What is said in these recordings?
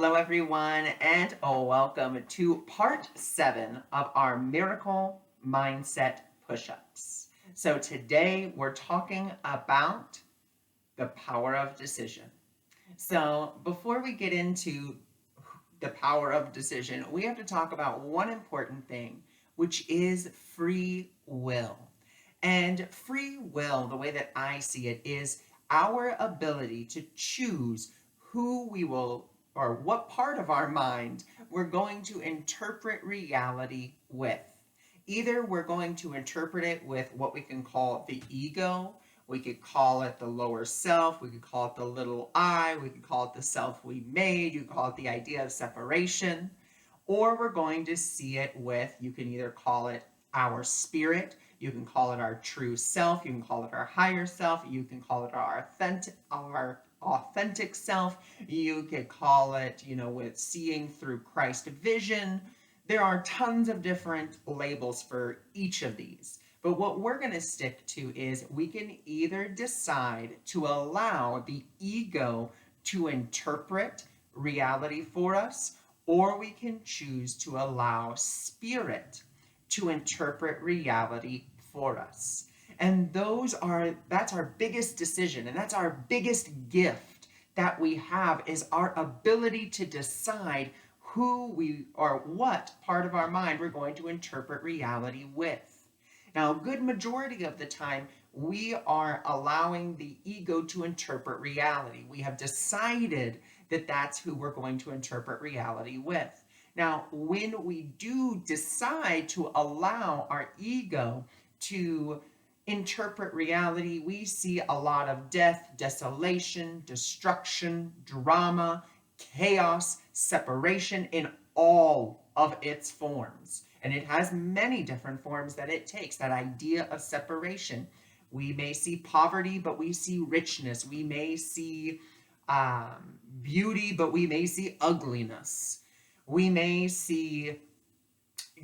Hello, everyone, and welcome to part 7 of our Miracle Mindset Push Ups. So, today we're talking about the power of decision. So, before we get into the power of decision, we have to talk about one important thing, which is free will. And free will, the way that I see it, is our ability to choose who we will or what part of our mind we're going to interpret reality with. Either we're going to interpret it with what we can call the ego, we could call it the lower self, we could call it the little I, we could call it the self we made, you could call it the idea of separation, or we're going to see it with, you can either call it our spirit, you can call it our true self, you can call it our higher self, you can call it our authentic self, you could call it, with seeing through Christ vision. There are tons of different labels for each of these. But what we're going to stick to is we can either decide to allow the ego to interpret reality for us, or we can choose to allow spirit to interpret reality for us. And that's our biggest decision, and that's our biggest gift that we have, is our ability to decide who we or what part of our mind we're going to interpret reality with. Now, a good majority of the time, we are allowing the ego to interpret reality. We have decided that that's who we're going to interpret reality with. Now, when we do decide to allow our ego to interpret reality, we see a lot of death, desolation, destruction, drama, chaos, separation in all of its forms. And it has many different forms that it takes, that idea of separation. We may see poverty, but we see richness. We may see beauty, but we may see ugliness. We may see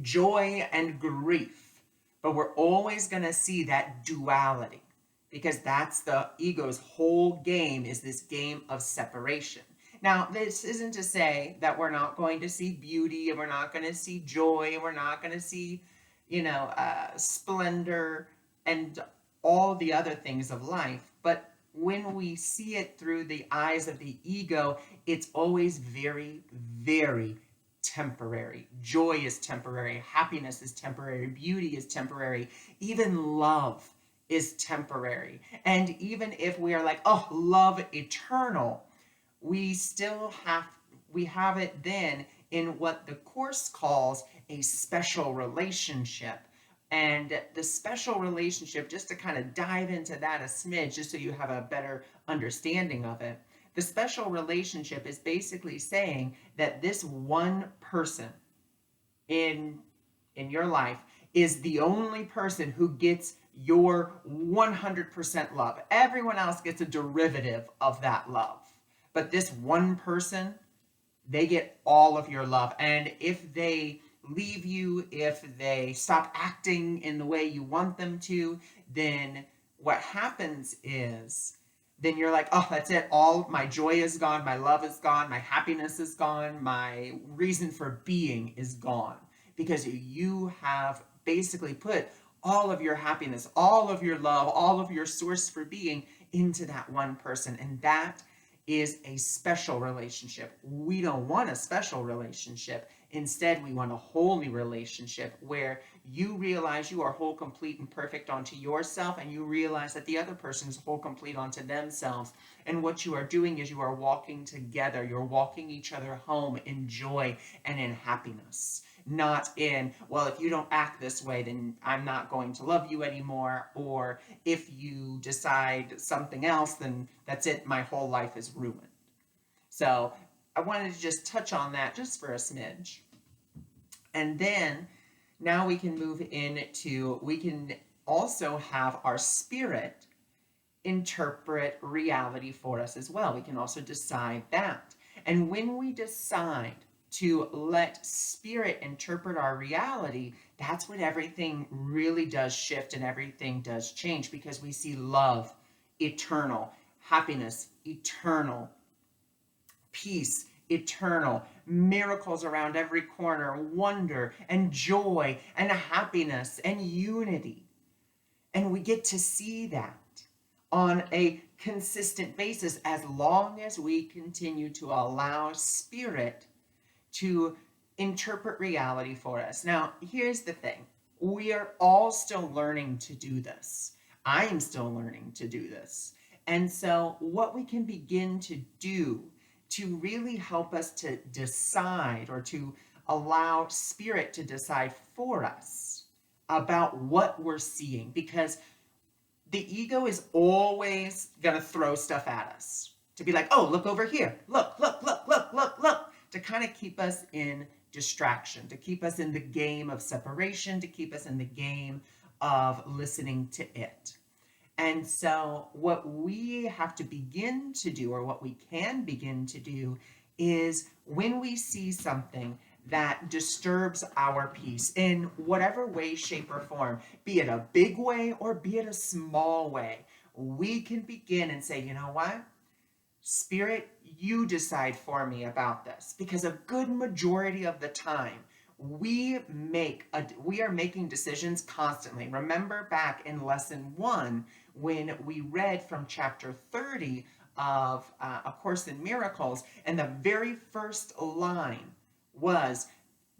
joy and grief, but we're always going to see that duality, because that's the ego's whole game, is this game of separation. Now, this isn't to say that we're not going to see beauty, and we're not going to see joy, and we're not going to see, splendor and all the other things of life. But when we see it through the eyes of the ego, it's always very, very temporary. Joy is temporary. Happiness is temporary. Beauty is temporary. Even love is temporary. And even if we are like, oh, love eternal, we have it then in what the Course calls a special relationship. And the special relationship, just to kind of dive into that a smidge, just so you have a better understanding of it, the special relationship is basically saying that this one person in your life is the only person who gets your 100% love. Everyone else gets a derivative of that love. But this one person, they get all of your love. And if they leave you, if they stop acting in the way you want them to, then what happens is, then you're like, oh, that's it. All my joy is gone. My love is gone. My happiness is gone. My reason for being is gone, because you have basically put all of your happiness, all of your love, all of your source for being into that one person. And that is a special relationship. We don't want a special relationship. Instead, we want a holy relationship where you realize you are whole, complete, and perfect onto yourself, and you realize that the other person is whole, complete onto themselves. And what you are doing is you are walking together. You're walking each other home in joy and in happiness. Not in, well, if you don't act this way, then I'm not going to love you anymore. Or if you decide something else, then that's it. My whole life is ruined. So I wanted to just touch on that just for a smidge. And then now we can move into, we can also have our spirit interpret reality for us as well. We can also decide that. And when we decide to let spirit interpret our reality, that's when everything really does shift and everything does change, because we see love eternal, happiness eternal, peace eternal, miracles around every corner, wonder and joy and happiness and unity. And we get to see that on a consistent basis as long as we continue to allow Spirit to interpret reality for us. Now, here's the thing. We are all still learning to do this. I am still learning to do this. And so, what we can begin to do to really help us to decide, or to allow Spirit to decide for us about what we're seeing, because the ego is always going to throw stuff at us to be like, oh, look over here. Look, look, look, look, look, look. To kind of keep us in distraction, to keep us in the game of separation, to keep us in the game of listening to it. And so what we have to begin to do, or what we can begin to do, is when we see something that disturbs our peace in whatever way, shape, or form, be it a big way or be it a small way, we can begin and say, you know what? Spirit, you decide for me about this. Because a good majority of the time, we are making decisions constantly. Remember back in lesson 1 when we read from chapter 30 of A Course in Miracles, and the very first line was,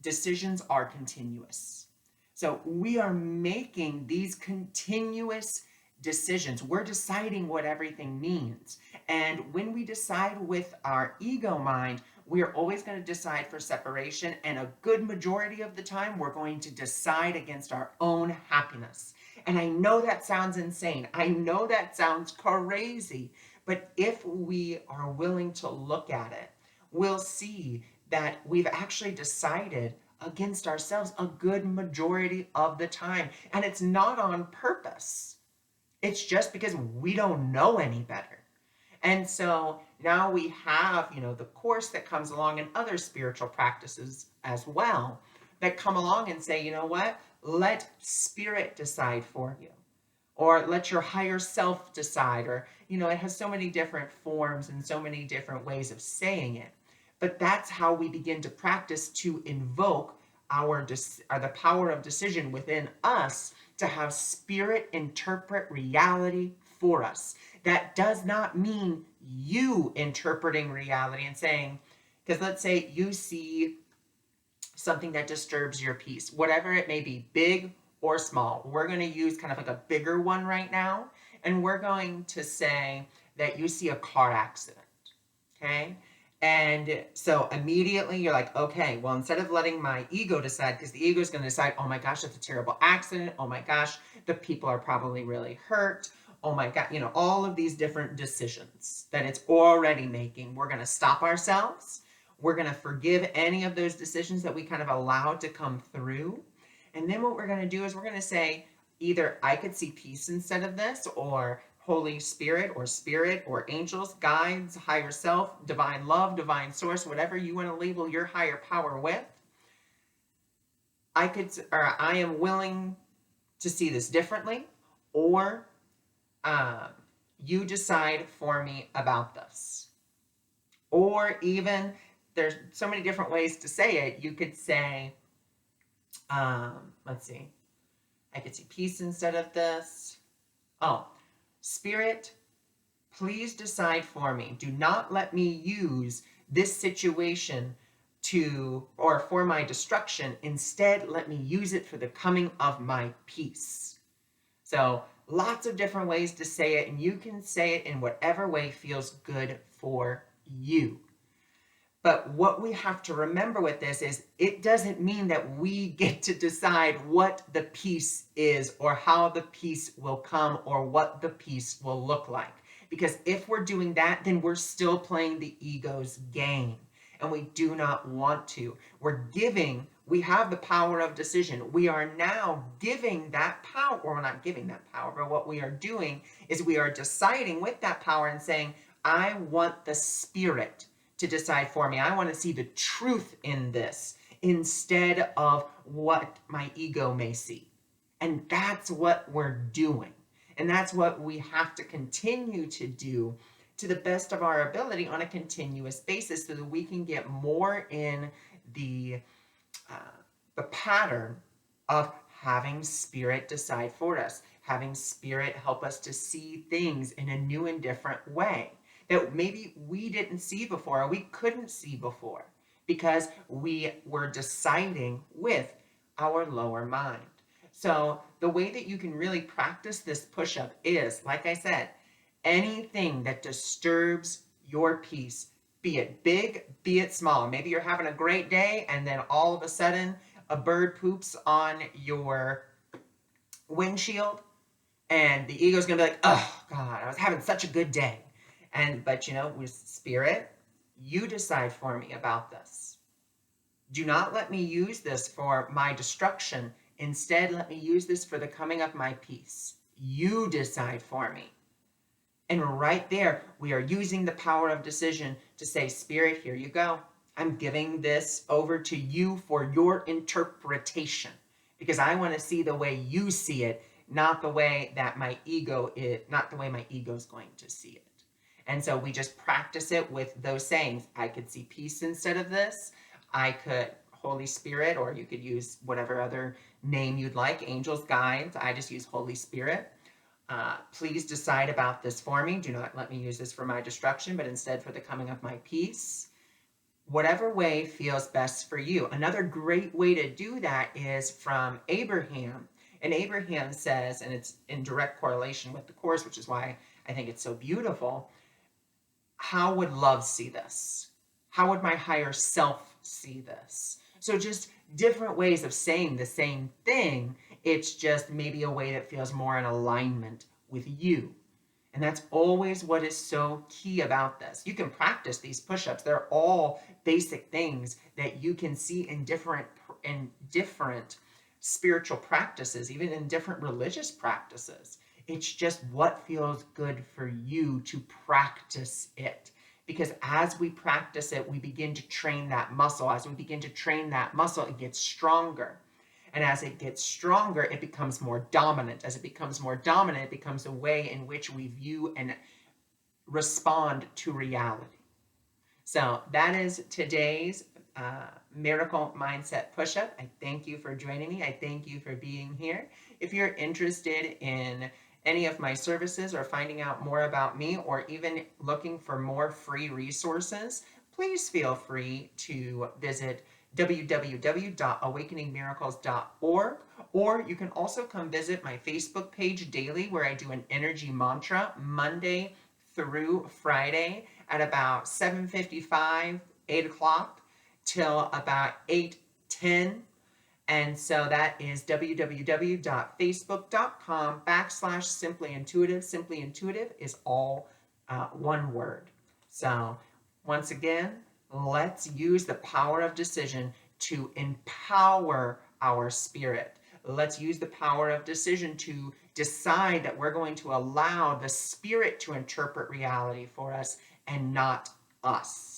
decisions are continuous. So we are making these continuous decisions. We're deciding what everything means. And when we decide with our ego mind, we're always going to decide for separation. And a good majority of the time, we're going to decide against our own happiness. And I know that sounds insane. I know that sounds crazy. But if we are willing to look at it, we'll see that we've actually decided against ourselves a good majority of the time. And it's not on purpose. It's just because we don't know any better. And so now we have, the Course that comes along, and other spiritual practices as well that come along and say, you know what? Let Spirit decide for you. Or let your higher self decide. Or, it has so many different forms and so many different ways of saying it. But that's how we begin to practice to invoke the power of decision within us, to have Spirit interpret reality for us. That does not mean you interpreting reality and saying, because let's say you see something that disturbs your peace, whatever it may be, big or small. We're going to use kind of like a bigger one right now, and we're going to say that you see a car accident, okay? And so immediately you're like, okay, well, instead of letting my ego decide, because the ego is going to decide, oh my gosh, it's a terrible accident. Oh my gosh, the people are probably really hurt. Oh my God, all of these different decisions that it's already making. We're going to stop ourselves. We're going to forgive any of those decisions that we kind of allowed to come through. And then what we're going to do is we're going to say, either I could see peace instead of this, or Holy Spirit or angels, guides, higher self, divine love, divine source, whatever you want to label your higher power with. I am willing to see this differently, or you decide for me about this. Or even, there's so many different ways to say it. You could say, let's see, I could see peace instead of this. Oh, Spirit, please decide for me. Do not let me use this situation for my destruction. Instead, let me use it for the coming of my peace. So lots of different ways to say it, and you can say it in whatever way feels good for you. But what we have to remember with this is, it doesn't mean that we get to decide what the peace is, or how the peace will come, or what the peace will look like. Because if we're doing that, then we're still playing the ego's game. And we do not want to. We have the power of decision. We are now giving that power, or we're not giving that power, but what we are doing is we are deciding with that power and saying, I want the Spirit to decide for me. I want to see the truth in this instead of what my ego may see. And that's what we're doing. And that's what we have to continue to do to the best of our ability on a continuous basis so that we can get more in the uh, the pattern of having spirit decide for us, having spirit help us to see things in a new and different way that maybe we didn't see before or we couldn't see before because we were deciding with our lower mind. So the way that you can really practice this push-up is, like I said, anything that disturbs your peace, be it big, be it small. Maybe you're having a great day and then all of a sudden a bird poops on your windshield and the ego's gonna be like, oh God, I was having such a good day. But with spirit, you decide for me about this. Do not let me use this for my destruction. Instead, let me use this for the coming of my peace. You decide for me. And right there, we are using the power of decision to say, Spirit, here you go. I'm giving this over to you for your interpretation because I want to see the way you see it, not the way that my ego is, not the way my ego is going to see it. And so we just practice it with those sayings. I could see peace instead of this. I could, Holy Spirit, or you could use whatever other name you'd like, angels, guides. I just use Holy Spirit. Please decide about this for me. Do not let me use this for my destruction, but instead for the coming of my peace. Whatever way feels best for you. Another great way to do that is from Abraham. And Abraham says, and it's in direct correlation with the Course, which is why I think it's so beautiful, how would love see this? How would my higher self see this? So just different ways of saying the same thing. It's just maybe a way that feels more in alignment with you. And that's always what is so key about this. You can practice these push-ups. They're all basic things that you can see in different spiritual practices, even in different religious practices. It's just what feels good for you to practice it. Because as we practice it, we begin to train that muscle. As we begin to train that muscle, it gets stronger. And as it gets stronger, it becomes more dominant. As it becomes more dominant, it becomes a way in which we view and respond to reality. So that is today's Miracle Mindset Push-Up. I thank you for joining me. I thank you for being here. If you're interested in any of my services or finding out more about me or even looking for more free resources, please feel free to visit www.awakeningmiracles.org, or you can also come visit my Facebook page daily where I do an energy mantra Monday through Friday at about 7:55, 8 o'clock till about 8:10. And so that is www.facebook.com/Simply Intuitive. Simply Intuitive is all one word. So once again, let's use the power of decision to empower our spirit. Let's use the power of decision to decide that we're going to allow the spirit to interpret reality for us and not us.